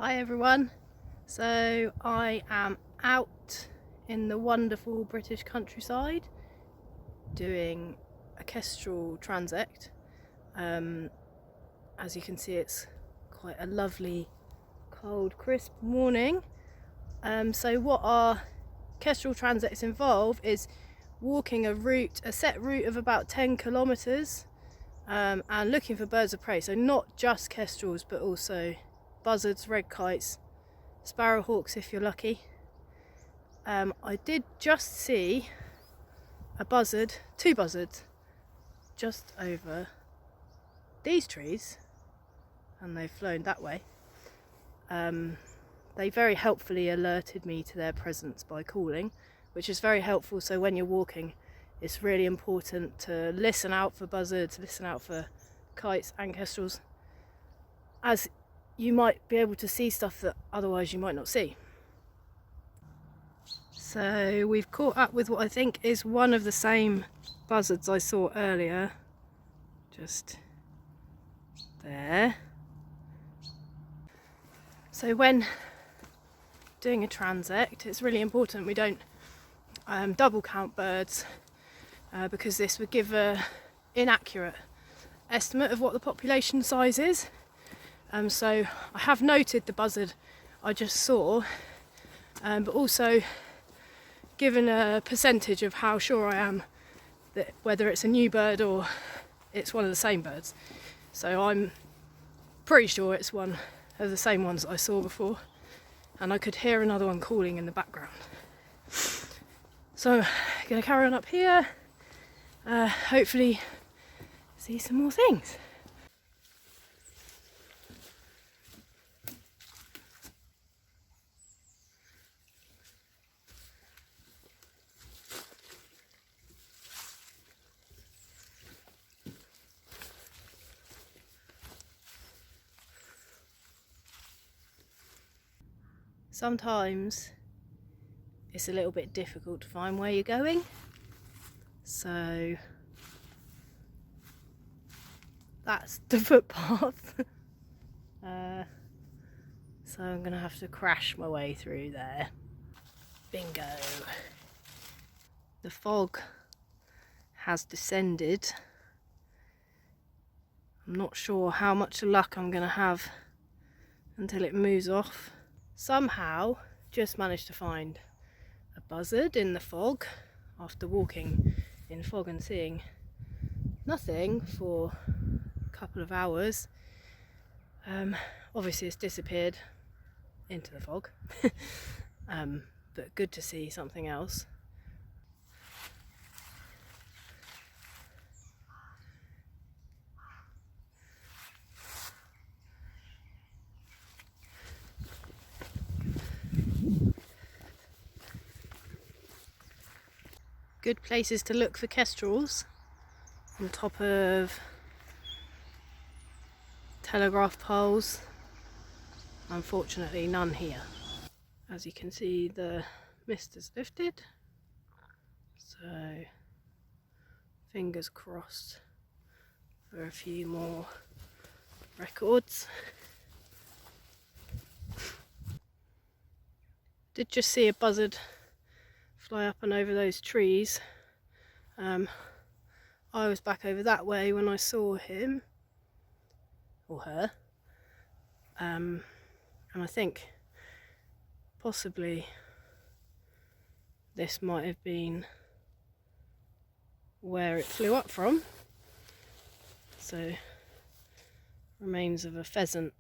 Hi everyone, so I am out in the wonderful British countryside doing a Kestrel transect. As you can see, it's quite a lovely cold crisp morning. So what our Kestrel transects involve is walking a set route of about 10 kilometres and looking for birds of prey, so not just kestrels but also buzzards, red kites, sparrowhawks if you're lucky. I did just see two buzzards just over these trees, and they've flown that way. They very helpfully alerted me to their presence by calling, which is very helpful. So when you're walking, it's really important to listen out for buzzards, listen out for kites and kestrels, as you might be able to see stuff that otherwise you might not see. So we've caught up with what I think is one of the same buzzards I saw earlier, just there. So when doing a transect, it's really important we don't double count birds, because this would give an inaccurate estimate of what the population size is. So I have noted the buzzard I just saw, but also given a percentage of how sure I am that whether it's a new bird or it's one of the same birds. So I'm pretty sure it's one of the same ones that I saw before, and I could hear another one calling in the background. So I'm going to carry on up here, hopefully see some more things. Sometimes it's a little bit difficult to find where you're going, so that's the footpath. So I'm going to have to crash my way through there. Bingo! The fog has descended. I'm not sure how much luck I'm going to have until it moves off. Somehow just managed to find a buzzard in the fog after walking in fog and seeing nothing for a couple of hours. Obviously it's disappeared into the fog, but good to see something else. Good places to look for kestrels, on top of telegraph poles. Unfortunately none here. As you can see, the mist has lifted, so fingers crossed for a few more records. Did just see a buzzard fly up and over those trees. I was back over that way when I saw him or her, and I think possibly this might have been where it flew up from. So remains of a pheasant.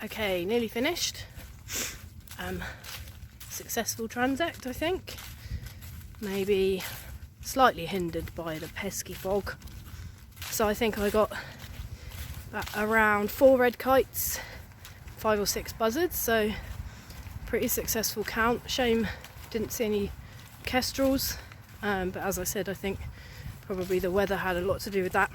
Okay, nearly finished. Successful transect, I think. Maybe slightly hindered by the pesky fog. So I think I got around 4 red kites, 5 or 6 buzzards, so pretty successful count. Shame didn't see any kestrels, but as I said, I think probably the weather had a lot to do with that.